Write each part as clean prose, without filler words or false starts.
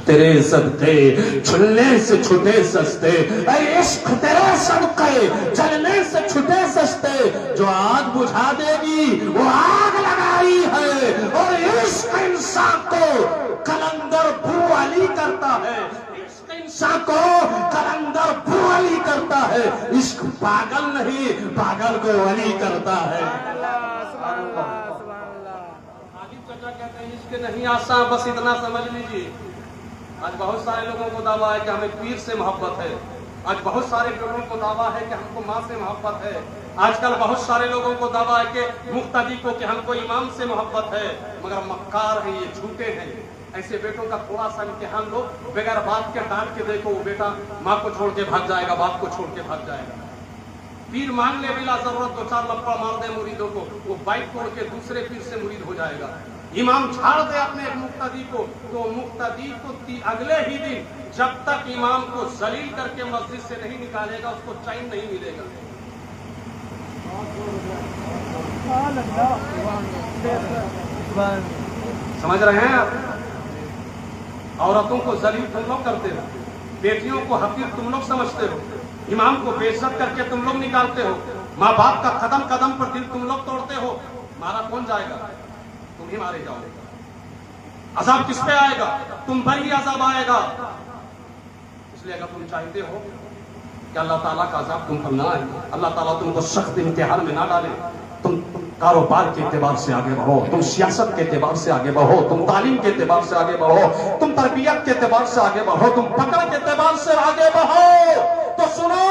تیرے صدقے چھلنے سے چھٹے سستے، اے عشق تیرے صدقے جلنے سے چھٹے سستے، جو آگ بجھا دے گی وہ آگ لگائی ہے، اور عشق انسان کو کلندر بو علی کرتا ہے، عشق انسان کو کلندر بو علی کرتا ہے، عشق پاگل نہیں، پاگل کو ولی کرتا ہے۔ کہتے ہیں عشق نہیں آسان، بس اتنا سمجھ لیجیے۔ آج بہت سارے لوگوں کو دعویٰ ہے کہ ہمیں پیر سے محبت ہے، آج بہت سارے لوگوں کو دعویٰ ہے کہ ہم کو ماں سے محبت ہے، آج کل بہت سارے لوگوں کو دعویٰ ہے کہ مقتدی کو کہ ہم کو امام سے محبت ہے، مگر مکار ہیں، یہ جھوٹے ہیں۔ ایسے بیٹوں کا تھوڑا سا امتحان لو، بغیر باپ کے ڈانٹ کے دیکھو، وہ بیٹا ماں کو چھوڑ کے بھاگ جائے گا، باپ کو چھوڑ کے بھاگ جائے گا۔ پیر مانگ لے بلا ضرورت، دو چار لپڑ مار دے مریدوں کو، وہ بائک توڑ کے دوسرے پیر سے مرید ہو جائے گا۔ امام چھاڑ دے اپنے ایک مقتدی کو، تو مقتدی کو اگلے ہی دن جب تک امام کو ذلیل کر کے مسجد سے نہیں نکالے گا، اس کو چین نہیں ملے گا۔ سمجھ رہے ہیں آپ؟ عورتوں کو ذلیل تم لوگ کرتے ہو، بیٹیوں کو حقیر تم لوگ سمجھتے ہو، امام کو بے عزت کر کے تم لوگ نکالتے ہو، ماں باپ کا قدم قدم پر دل تم لوگ توڑتے ہو۔ مارا کون جائے گا؟ تم ہی مارے جاؤ گے۔ عذاب کس پہ آئے گا؟ تم پر ہی عذاب آئے گا۔ اس لیے اگر تم چاہتے ہو کہ اللہ تعالیٰ کا عذاب تم پر نہ آئے، اللہ تعالیٰ تم کو سخت امتحان میں نہ ڈالے، تم کاروبار کے اعتبار سے آگے بڑھو، تم سیاست کے اعتبار سے آگے بڑھو، تم تعلیم کے اعتبار سے آگے بڑھو، تم تربیت کے اعتبار سے آگے بڑھو، تم پکڑ کے اعتبار سے آگے بڑھو، تو سنو،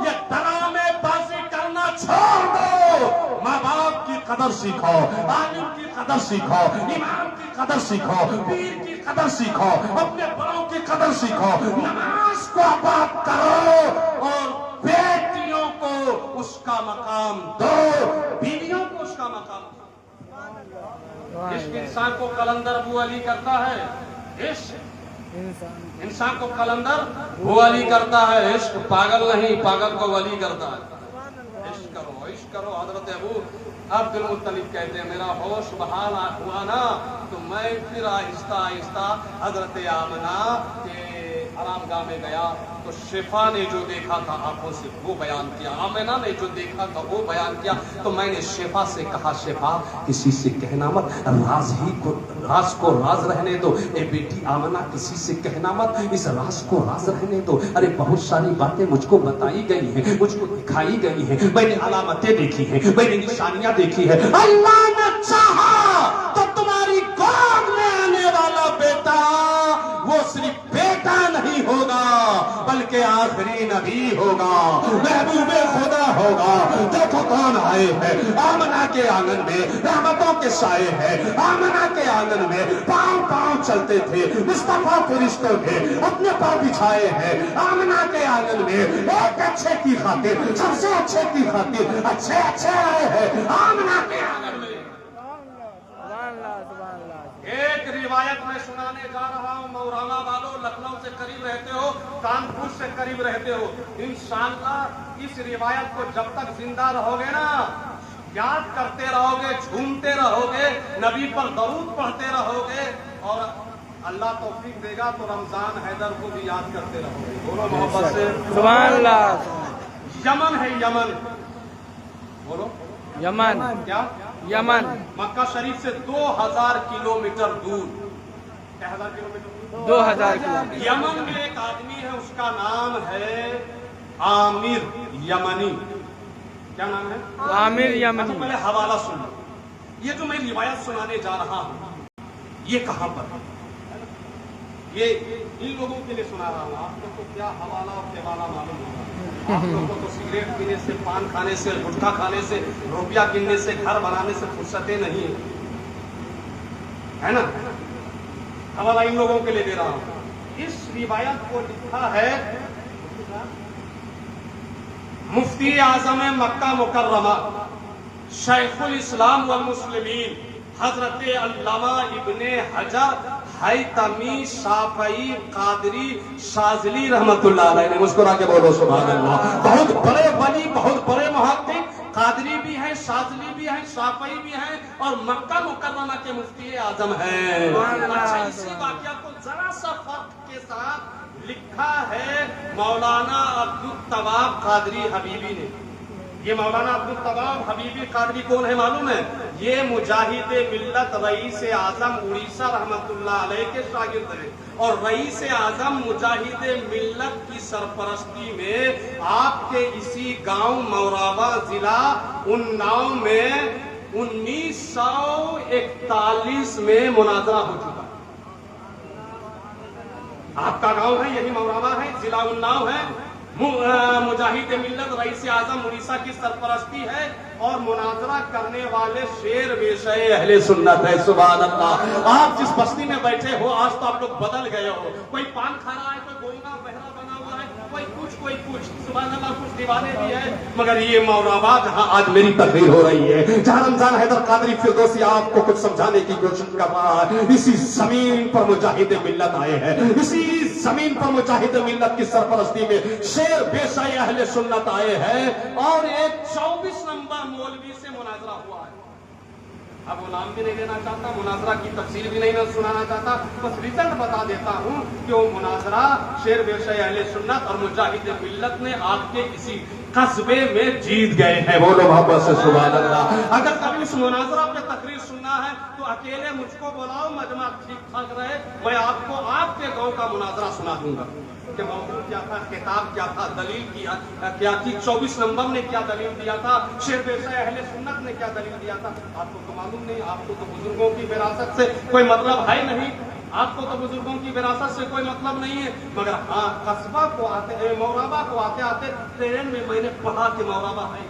یہ ڈرامے بازی کرنا چھوڑ دو، ماں باپ کی قدر سیکھو، عالم کی قدر سیکھو، امام کی قدر سیکھو، پیر کی قدر سیکھو، اپنے بڑوں کی قدر سیکھو، نماز کو آباد کرو، اور بیٹیوں کو اس کا مقام دو، بیویوں کو اس کا مقام دو۔ عشق انسان کو کلندر بو علی کرتا ہے، عشق انسان کو کلندر بو علی کرتا ہے، عشق پاگل نہیں، پاگل کو ولی کرتا ہے۔ عشق کرو، عشق کرو۔ حضرت ابو عبد المطلب کہتے ہیں میرا ہوش بحال ہوا نا تو میں پھر آہستہ آہستہ حضرت آمنہ کے آرام گاہ میں گیا، تو شفا نے جو دیکھا تھا آنکھوں سے وہ بیان کیا، آمنہ نے جو دیکھا تھا وہ بیان کیا، تو میں نے شفا سے کہا شفا کسی سے کہنا مت، راز کو راز رہنے دو، اے بیٹی آمنہ کسی سے کہنا مت، اس راز کو راز رہنے دو۔ ارے بہت ساری باتیں مجھ کو بتائی گئی ہیں، مجھ کو دکھائی گئی ہیں، میں نے علامتیں دیکھی ہیں، میں نے نشانیاں دیکھی ہیں، اللہ نے چاہا تو تمہاری گود میں آنے والا بیٹا وہ صرف بیٹا نہیں ہوگا بلکہ آخری نبی ہوگا، محبوب خدا ہوگا۔ دیکھو کون آئے ہیں آمنہ کے آنگن میں، رحمتوں کے سائے ہیں، آمنہ کے آنگن میں پاؤں پاؤں چلتے تھے، مصطفیٰ فرشتوں تھے، اپنے پاؤں بچھائے ہیں آمنہ کے آنگن میں، ایک اچھے کی خاطر، سب سے اچھے کی خاطر، اچھے اچھے آئے ہیں آمنہ کے آنگن میں۔ ایک روایت میں سنانے جا رہا ہوں، مورانا والوں لکھنؤ سے قریب رہتے ہو، کانپور سے قریب رہتے ہو، انشاءاللہ اس روایت کو جب تک زندہ رہو گے نا، یاد کرتے رہو گے، جھومتے رہو گے، نبی پر درود پڑھتے رہو گے، اور اللہ توفیق دے گا تو رمضان حیدر کو بھی یاد کرتے رہو گے۔ بولو محبت سے سبحان اللہ۔ یمن ہے یمن، بولو یمن، کیا؟ یمن، مکہ شریف سے 2000 کلومیٹر دور، 1000 کلومیٹر دور، 2000 کلومیٹر۔ یمن میں ایک آدمی ہے، اس کا نام ہے عامر یمنی۔ کیا نام ہے؟ عامر یمنی۔ پہلے حوالہ سنو، یہ جو میں روایت سنانے جا رہا ہوں یہ کہاں پر ہے؟ یہ ان لوگوں کے لیے سنا رہا ہوں، آپ لوگ کو کیا حوالہ اور حوالہ معلوم ہوگا؟ آپ لوگوں کو تو سگریٹ پینے سے، پان کھانے سے، گٹکا کھانے سے، روپیہ گننے سے، گھر بنانے سے فرصتیں نہیں ہے نا؟ حوالہ ان لوگوں کے لیے دے رہا ہوں۔ اس روایت کو لکھا ہے مفتی اعظم مکہ مکرمہ، شیخ الاسلام والمسلمین، حضرت علامہ ابن حجر حیتمی شافعی قادری شاذلی رحمت اللہ علیہ نے، مسکرا کے بولو سبحان اللہ۔ بہت بڑے ولی، بہت بڑے محقق، قادری بھی ہیں، شاذلی بھی ہیں، شافعی بھی ہیں، اور مکہ مکرمہ کے مفتی اعظم ہیں۔ اچھا اسی واقعہ کو ذرا سا لکھا ہے مولانا عبدالتواب قادری حبیبی نے. یہ مولانا عبدالتواب حبیبی قادری کون ہے معلوم ہے؟ یہ مجاہد ملت رئیس اعظم اڑیسہ رحمت اللہ علیہ کے شاگرد ہیں. اور رئیس اعظم مجاہد ملت کی سرپرستی میں آپ کے اسی گاؤں مورابا ضلع اناؤ میں 1941 میں مناظرہ ہو چکا. آپ کا گاؤں ہے یہی مورابا ہے، ضلع اناؤ ہے. مجاہد ملت رئیس اعظم اڑیسہ کی سرپرستی ہے اور مناظرہ کرنے والے شیر بیشے اہل سنت ہے. سبحان اللہ. آپ جس بستی میں بیٹھے ہو آج تو آپ لوگ بدل گئے ہو. کوئی پان کھا رہا ہے، کوئی گونگا بہرا بنا ہوا ہے، کوئی کچھ سبحان اللہ. کچھ دیوانے بھی ہے، مگر یہ مورابا جہاں آج میری تقریر ہو رہی ہے، جہاں رمضان حیدر قادری فردوسی آپ کو کچھ سمجھانے کی کوشش کر رہا ہے، اسی زمین پر مجاہد ملت آئے ہیں. اسی زمین پر مجاہد ملت کی سرپرستی میں شیر بیشہ اہل سنت آئے ہیں اور ایک 24 نمبر مولوی سے مناظرہ ہوا ہے. اب وہ نام بھی نہیں لینا چاہتا، مناظرہ کی تفصیل بھی نہیں سنانا چاہتا، بس ریزلٹ بتا دیتا ہوں کہ وہ مناظرہ شیر بیشہ اہل سنت اور مجاہد ملت نے آپ کے اسی قصبے میں جیت گئے ہیں. بولو محبت سے سبحان اللہ. اگر کبھی اس مناظرہ پہ تقریر سننا ہے تو اکیلے مجھ کو بلاؤ، مجمع ٹھیک ٹھاک رہے، میں آپ کو آپ کے گاؤں کا مناظرہ سنا دوں گا کہ موضوع کیا تھا، کتاب کیا تھا، دلیل کیا تھی، 24 نمبر نے کیا دلیل دیا تھا، شیر بیشہ اہل سنت نے کیا دلیل دیا تھا. آپ کو تو معلوم نہیں، آپ کو تو بزرگوں کی وراثت سے کوئی مطلب ہے نہیں، آپ کو تو بزرگوں کی وراثت سے کوئی مطلب نہیں ہے. مگر ہاں قصبہ کو آتے مورابا کو آتے ٹرین میں میں نے پڑھا کہ مورابا ہے.